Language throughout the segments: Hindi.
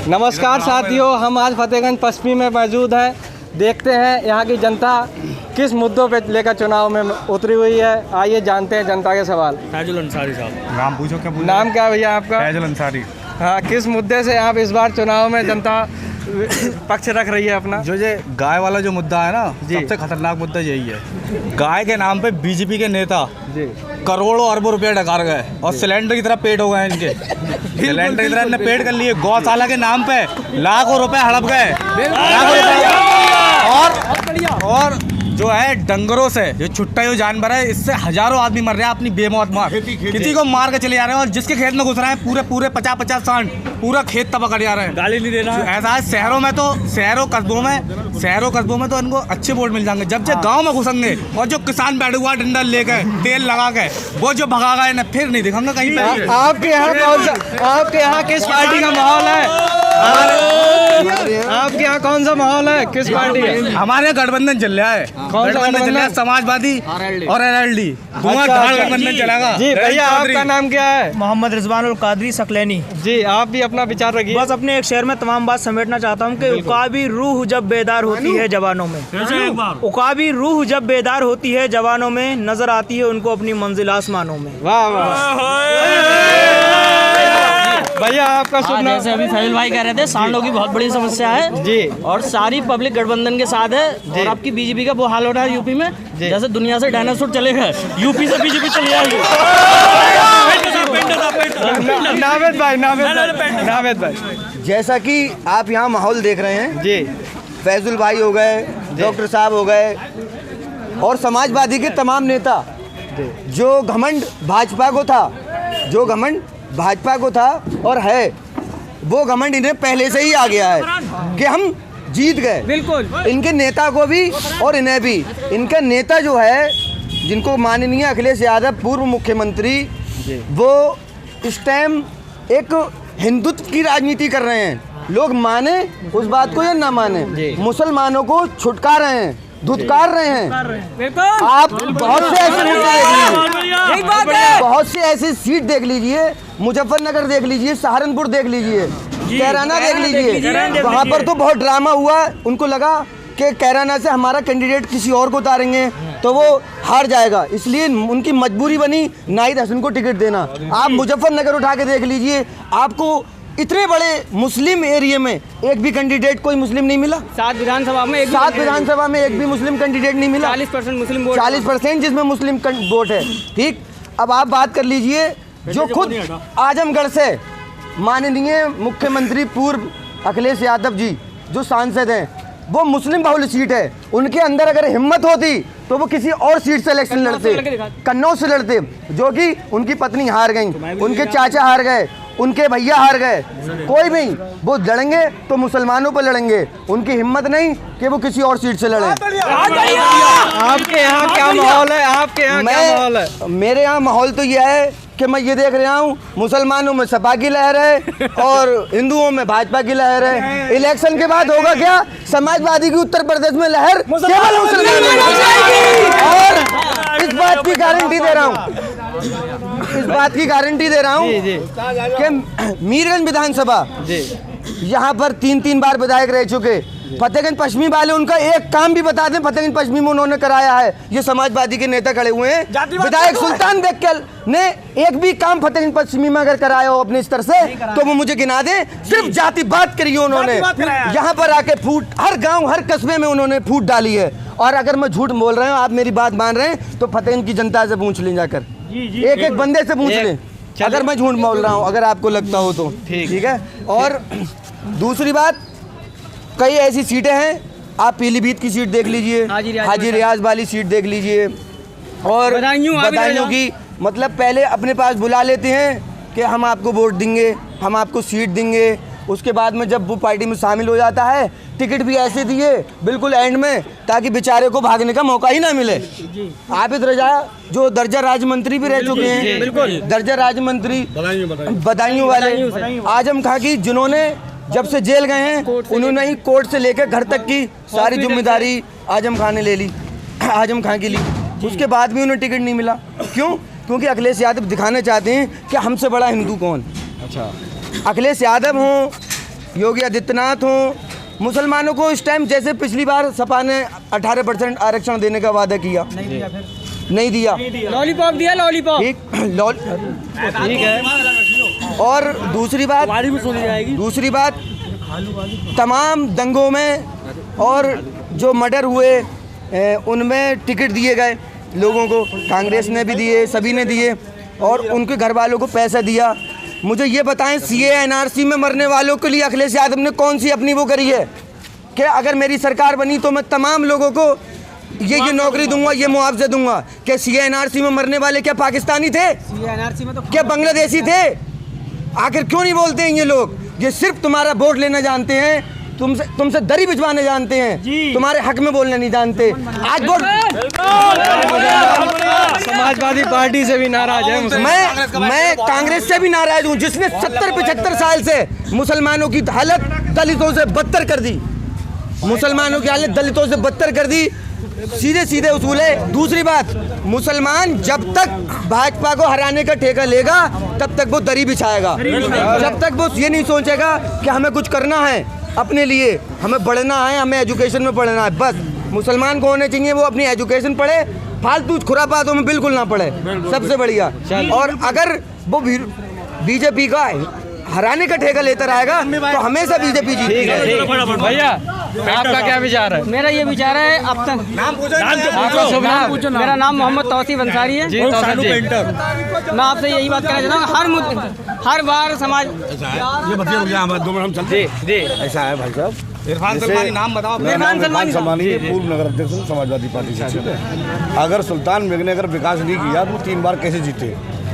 नमस्कार साथियों, हम आज फतेहगंज पश्चिमी में मौजूद हैं। देखते हैं यहाँ की जनता किस मुद्दों पे लेकर चुनाव में उतरी हुई है। आइए जानते हैं जनता के सवाल। फैजुल अंसारी साहब। नाम पूछो। क्या पूछो? नाम क्या है भैया आपका? फैजुल अंसारी। हाँ, किस मुद्दे से आप इस बार चुनाव में जनता पक्ष रख रही है अपना? जो ये गाय वाला जो मुद्दा है ना, सबसे खतरनाक मुद्दा यही है। गाय के नाम पे बीजेपी के नेता जी करोड़ों अरबों रुपए डकार गए और सिलेंडर की तरह पेट हो गए इनके। सिलेंडर की तरह इन्हें पेट कर लिए। गौशाला के नाम पे लाखों रुपए हड़प गए। और जो है डंगरों से जो छुट्टा जो जानवर है, इससे हजारों आदमी मर रहे हैं अपनी बेमौत मार। किसी को मार के चले जा रहे हैं और जिसके खेत में घुस रहे हैं पूरे 50-50 साल पूरा खेत तबाह कर जा रहे हैं। गाली नहीं देना। ऐसा है शहरों में तो शहरों कस्बों में तो इनको अच्छे वोट मिल जाएंगे। जब जब गांव में घुसेंगे और जो किसान बैठे हुआ डंडा लेके तेल लगा के वो जो भगा गए ना, फिर नहीं दिखाऊंगा कहीं पे। आपके यहाँ किस पार्टी का माहौल है? आपके यहाँ कौन सा माहौल है? किस पार्टी का? हमारे यहाँ गठबंधन चल रहा है। कौन सा गठबंधन चल रहा है? समाजवादी और एलएलडी धुआंधार गठबंधन चलेगा। जी भैया, आपका नाम क्या है? मोहम्मद रिजवानुल कादरी सकलैनी। जी, आप भी अपना विचार रखिए। बस अपने एक शेर में तमाम बात समेटना चाहता हूँ कि उकाबी रूह जब बेदार होती है जवानों में, उकाबी रूह जब बेदार होती है जवानों में, नजर आती है उनको अपनी मंजिल आसमानों में। वाह भैया, आपका शुभ नाम? जैसे अभी फैजुल भाई कह रहे थे, सांडों की बहुत बड़ी समस्या है जी, और सारी पब्लिक गठबंधन के साथ है। और आपकी बीजेपी का वो हाल हो रहा है यूपी में, जैसे दुनिया से डायनासोर चले गए, यूपी से बीजेपी चली जाएगी। नावेद भाई, जैसा कि आप यहाँ माहौल देख रहे हैं जी, फैजुल भाई हो गए, डॉक्टर साहब हो गए और समाजवादी के तमाम नेता, जो घमंड भाजपा को था और है, वो घमंड इन्हें पहले से ही आ गया है कि हम जीत गए। बिल्कुल, इनके नेता को भी और इन्हें भी। इनका नेता जो है, जिनको माननीय अखिलेश यादव पूर्व मुख्यमंत्री, वो इस टाइम एक हिंदुत्व की राजनीति कर रहे हैं। लोग माने उस बात को या ना माने, मुसलमानों को छुटका रहे हैं, धुतकार रहे हैं। आप बहुत से ऐसे सीट देख लीजिए, मुजफ्फरनगर देख लीजिए, सहारनपुर देख लीजिए, कैराना देख लीजिए। वहाँ पर तो बहुत ड्रामा हुआ। उनको लगा कि कैराना से हमारा कैंडिडेट किसी और को उतारेंगे तो वो हार जाएगा, इसलिए उनकी मजबूरी बनी नाहिद हसन को टिकट देना। आप मुजफ्फरनगर उठा के देख लीजिए, आपको इतने बड़े मुस्लिम एरिया में एक भी कैंडिडेट कोई मुस्लिम नहीं मिला। 7 विधानसभा में एक भी मुस्लिम कैंडिडेट नहीं मिला। 40% मुस्लिम वोट, 40% जिसमें मुस्लिम वोट है। ठीक, अब आप बात कर लीजिए, जो खुद आजमगढ़ से माननीय मुख्यमंत्री पूर्व अखिलेश यादव जी जो सांसद हैं, वो मुस्लिम बहुल सीट है। उनके अंदर अगर हिम्मत होती तो वो किसी और सीट से इलेक्शन लड़ते, कन्नौज से लड़ते, जो कि उनकी पत्नी हार गई, उनके चाचा हार गए, उनके भैया हार गए। कोई नहीं, वो लड़ेंगे तो मुसलमानों पर लड़ेंगे। उनकी हिम्मत नहीं कि वो किसी और सीट से लड़ें। आपके यहाँ क्या माहौल है? आपके यहाँ क्या माहौल है? मेरे यहाँ माहौल तो यह है कि मैं ये देख रहा हूँ, मुसलमानों में सपा की लहर है और हिंदुओं में भाजपा की लहर है। इलेक्शन के बाद होगा क्या? समाजवादी की उत्तर प्रदेश में लहर केवल मुसलमानों में। और इस बात की गारंटी दे रहा हूँ कि मीरगंज विधानसभा, यहाँ पर 3 बार विधायक रह चुके। फतेहगंज पश्चिमी वाले उनका एक काम भी बता दें फतेहगंज पश्चिमी में उन्होंने कराया है। ये समाजवादी के नेता खड़े हुए हैं, विधायक सुल्तान बेक्कल ने एक भी काम फतेहगंज पश्चिमी में अगर कराया हो अपने स्तर से तो वो मुझे गिना दें। सिर्फ जाति बात करी उन्होंने, यहाँ पर आके फूट, हर गाँव हर कस्बे में उन्होंने फूट डाली है। और अगर मैं झूठ बोल रहा हूँ, आप मेरी बात मान रहे हैं, तो फतेहगंज की जनता से पूछ लें, जाकर एक बंदे से पूछ लें अगर मैं झूठ बोल रहा हूँ, अगर आपको लगता हो तो। ठीक है। और दूसरी बात, कई ऐसी सीटें हैं, आप पीलीभीत की सीट देख लीजिए, हाजी रियाज वाली सीट देख लीजिए, और बदायूं की, मतलब पहले अपने पास बुला लेते हैं कि हम आपको वोट देंगे, हम आपको सीट देंगे। उसके बाद में जब वो पार्टी में शामिल हो जाता है, टिकट भी ऐसे दिए बिल्कुल एंड में, ताकि बेचारे को भागने का मौका ही ना मिले। आबिद रजा जो दर्जा राज्य मंत्री भी रह चुके हैं, बिल्कुल दर्जा राज्य मंत्री बदायूं वाले, आजम खां की, जिन्होंने जब से जेल गए हैं उन्होंने ही कोर्ट से लेकर घर तक की सारी जिम्मेदारी आजम खां ने ले ली, आजम खां की ली। उसके बाद भी उन्हें टिकट नहीं मिला। क्यों? क्योंकि अखिलेश यादव दिखाना चाहते हैं कि हमसे बड़ा हिंदू कौन। अच्छा, अखिलेश यादव हों योगी आदित्यनाथ हों, मुसलमानों को इस टाइम जैसे पिछली बार सपा ने 18% आरक्षण देने का वादा किया, नहीं दिया, लॉलीपॉप दिया, लॉलीपॉप। ठीक है। और दूसरी बात तमाम दंगों में और जो मर्डर हुए उनमें टिकट दिए गए लोगों को, कांग्रेस ने भी दिए, सभी ने दिए, और उनके घर वालों को पैसा दिया। मुझे ये बताएं, CA NRC में मरने वालों के लिए अखिलेश यादव ने कौन सी अपनी वो करी है कि अगर मेरी सरकार बनी तो मैं तमाम लोगों को ये नौकरी दूंगा, ये मुआवजा दूंगा। क्या CA NRC में मरने वाले क्या पाकिस्तानी थे? NRC में तो क्या बांग्लादेशी थे? आखिर क्यों नहीं बोलते हैं ये लोग? ये सिर्फ तुम्हारा वोट लेना जानते हैं, तुमसे दरी बिछवाने जानते हैं, तुम्हारे हक में बोलना नहीं जानते। आज वोट समाजवादी पार्टी से भी नाराज है। मैं कांग्रेस से भी नाराज हूँ, जिसने 70-75 साल से मुसलमानों की हालत दलितों से बदतर कर दी, मुसलमानों की हालत दलितों से बदतर कर दी। सीधे सीधे उसूल है। दूसरी बात, मुसलमान जब तक भाजपा को हराने का ठेका लेगा तब तक वो दरी बिछाएगा, जब तक वो ये नहीं सोचेगा कि हमें कुछ करना है अपने लिए, हमें बढ़ना है, हमें एजुकेशन में पढ़ना है। बस मुसलमान को होने चाहिए वो अपनी एजुकेशन पढ़े, फालतू खुरापातों में बिल्कुल ना पढ़े, सबसे बढ़िया। और अगर वो बीजेपी का हराने का ठेका लेता रहेगा तो हमेशा बीजेपी जीतेगी। भैया आपका क्या विचार है? मेरा ये विचार है, अब तक आपका शुभ नाम? मेरा नाम मोहम्मद तौसीफ अंसारी है। जी तौसीफ जी, मैं आपसे यही बात कहना चाहता हूँ, हर बार समाज जी जी ऐसा है भाई साहब, इरफान सलमानी नाम बताओ। इरफान सलमानी के पूर्व नगर अध्यक्ष हैं समाजवादी पार्टी से, ठीक है। अगर सुल्तान बेग ने अगर विकास नहीं किया तो 3 बार कैसे जीते?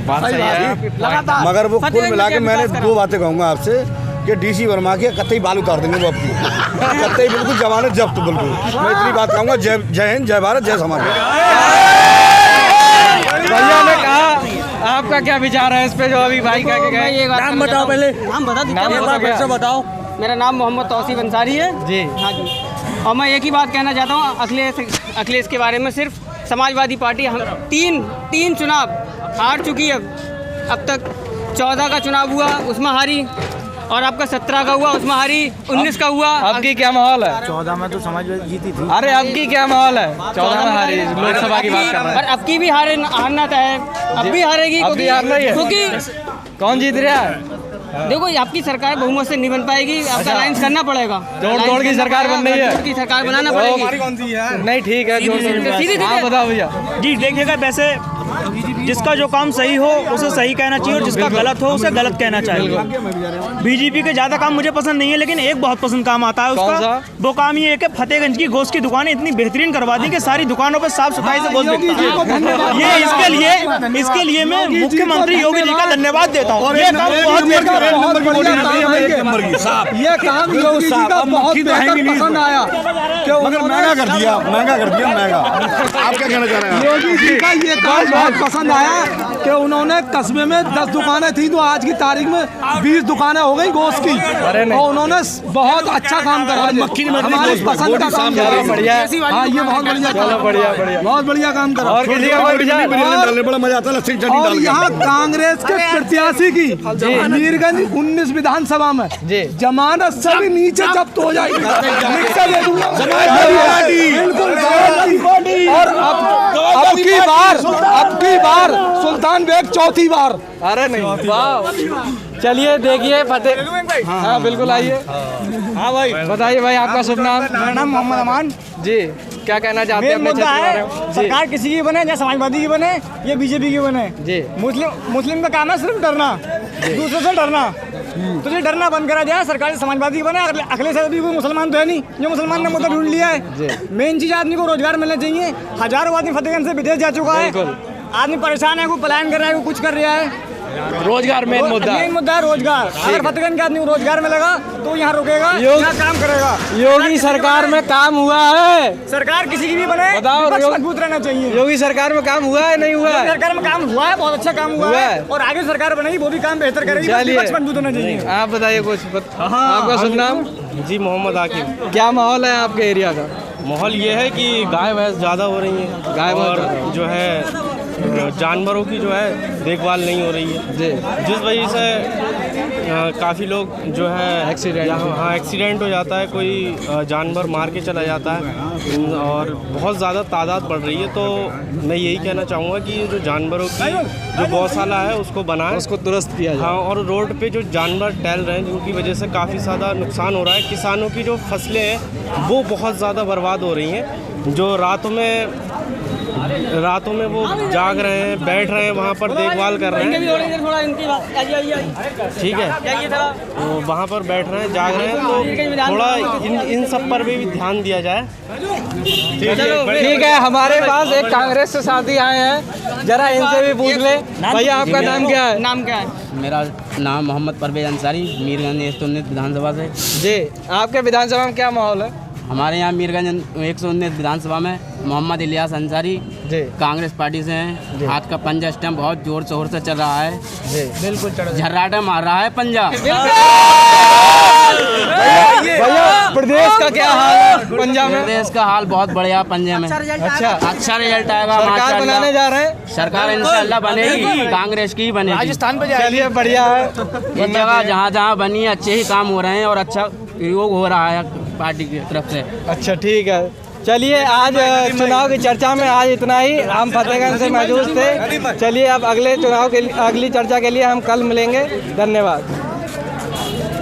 बात सही है। लगातार मगर वो कुल मिला के मैंने 2 बातें कहूँगा आपसे कि DC वर्मा के कतई बाल उतार देंगे वो आपकी, कतई बिल्कुल जमानत जब्त, बिल्कुल। मैं इतनी बात कहूँगा। जय हिंद, जय भारत, जय समाज। भैया ने कहा, आपका क्या विचार है इस पे जो अभी भाई कह के गए? नाम बताओ पहले, नाम बताओ। मेरा नाम मोहम्मद तौसीफ अंसारी है जी। हाँ जी। और मैं एक ही बात कहना चाहता हूँ अखिलेश के बारे में। सिर्फ समाजवादी पार्टी हम तीन चुनाव हार चुकी है अब तक। 14 का चुनाव हुआ उसमें हारी, और आपका 17 का हुआ उसमें हारी, 19 का हुआ। अब की क्या माहौल है? 14 में तो समाजवादी जीती थी। अरे अब की क्या माहौल है? 14 में हारी, लोकसभा की बात कर रहे हैं। और अब की भी हारना तय है, अब भी हारेगी, अब भी हारना ही है। क्योंकि कौन जीत रहा है? देखो आपकी सरकार बहुमत से नहीं बन पाएगी, आपका अलायंस करना पड़ेगा। जोड़ की सरकार बन रही है, की सरकार बनाना पड़ेगी। कौन सी है? नहीं ठीक है, सीधी आप बताओ भैया। जी देखिएगा, वैसे जिसका जो काम सही हो उसे सही कहना चाहिए और जिसका गलत हो उसे गलत कहना चाहिए। बीजेपी के ज़्यादा काम मुझे पसंद नहीं है, लेकिन एक बहुत पसंद काम आता है उसका। वो काम ये है कि फतेहगंज की गोश्त की दुकानें इतनी बेहतरीन करवा दी कि सारी दुकानों पर साफ सफाई से गोश्त बिकता है। ये इसके लिए मैं मुख्यमंत्री योगी जी का धन्यवाद देता हूँ। ये काम बहुत ये काम योगी जी का बहुत पसंद आया, मगर महंगा कर दिया। आप क्या कहना चाह रहे हैं? योगी जी का ये काम बहुत पसंद आया कि उन्होंने कस्बे में 10 दुकानें थी तो आज की तारीख में 20 दुकानें हो गई गोश्त की, और उन्होंने बहुत अच्छा काम करा। हमारी पसंद का काम करा। बढ़िया। हाँ, ये बहुत बढ़िया काम, बढ़िया बहुत बढ़िया काम करा। और किसी का कोई विचार? बड़ा मजा आता है लस्सी चटनी और डाल के। यहाँ कांग्रेस के प्रत्याशी की मीरगंज 19 विधानसभा में जमानत से भी नीचे जब्त हो जाएगी। लिख के दे दूंगा। बिल्कुल। और अब की बार सुल्तान बेग चौथी बार। अरे नहीं, वाह। चलिए देखिए फतेह, हाँ बिल्कुल आइए। हाँ भाई बताइए भाई, आपका शुभ नाम? मेरा नाम मोहम्मद अमान जी। क्या कहना चाहते हैं अपने क्षेत्र के बारे में? सरकार किसी की बने, या समाजवादी की बने या बीजेपी की बने, जी। मुस्लिम का काम है सिर्फ डरना, दूसरे से डरना। तो ये डरना बंद करा जाए, सरकार समाजवादी की बने। अखिलेश यादव भी कोई मुसलमान तो है नहीं जो मुसलमान ने मुद्दा ढूंढ लिया है। मेन चीज आदमी को रोजगार मिलना चाहिए। हजारों आदमी फतेहगंज से विदेश जा चुका है, आदमी परेशान है, कोई पलायन कर रहा है, कोई कुछ कर रहा है। रोजगार मेन मुद्दा है रोजगार। अगर फतेहगंज के आदमी को रोजगार मिलेगा तो यहाँ रुकेगा, यहाँ काम करेगा। योगी सरकार में काम हुआ है? सरकार किसी की भी बने, बताओ, मजबूत रहना चाहिए। योगी सरकार में काम हुआ है नहीं हुआ है? सरकार में काम हुआ है, बहुत अच्छा काम हुआ है, और आगे सरकार बनेगी वो भी काम बेहतर करेगी। विपक्ष मजबूत होना चाहिए। आप बताइए कुछ। आपका शुभ नाम? जी मोहम्मद आकिब। क्या माहौल है आपके एरिया का? माहौल ये है कि गाय भैंस ज़्यादा हो रही हैं, गाय और जो है जानवरों की जो है देखभाल नहीं हो रही है, जिस वजह से काफ़ी लोग जो है एक्सीडेंट हो जाता है, कोई जानवर मार के चला जाता है और बहुत ज़्यादा तादाद बढ़ रही है। तो मैं यही कहना चाहूँगा कि जो जानवरों की जो गौशाला है उसको बनाएं, उसको दुरुस्त किया जाए। हाँ, और रोड पे जो जानवर टहल रहे हैं जिनकी वजह से काफ़ी ज़्यादा नुकसान हो रहा है, किसानों की जो फसलें हैं वो बहुत ज़्यादा बर्बाद हो रही हैं। जो रातों में वो जाग रहे हैं, बैठ रहे हैं, वहाँ पर देखभाल कर रहे हैं, ठीक है, तो वहाँ पर बैठ रहे हैं, जाग रहे हैं, तो थोड़ा इन सब पर भी ध्यान दिया जाए। ठीक है, हमारे पास एक कांग्रेस से साथी आए हैं, जरा इनसे भी पूछ ले। भैया आपका नाम क्या है? नाम क्या है? मेरा नाम मोहम्मद परवेज अंसारी, मीरगंज 119 विधानसभा से। जी, आपके विधानसभा में क्या माहौल है? हमारे यहाँ मीरगंज 119 विधानसभा में मोहम्मद इलियास अंसारी जी कांग्रेस पार्टी से हैं। हाथ का पंजा स्टैम्प बहुत जोर शोर से चल रहा है, जी बिल्कुल झर्राटा मार रहा है पंजा। भैया प्रदेश का क्या हाल है पंजाब में? प्रदेश का हाल बहुत बढ़िया पंजे में। अच्छा, अच्छा रिजल्ट आएगा, सरकार बनाने जा रहे हैं? सरकार इंशाल्लाह बनेगी, कांग्रेस की ही बनेगी। राजस्थान पे चलिए, बढ़िया है। ये जगह जहाँ जहाँ बनी है अच्छे ही काम हो रहे हैं और अच्छा योग हो रहा है पार्टी की तरफ से। अच्छा, ठीक है, चलिए आज चुनाव की चर्चा में आज इतना ही। हम फतेहगंज से मौजूद थे। चलिए अब अगले चुनाव के अगली चर्चा के लिए हम कल मिलेंगे। धन्यवाद।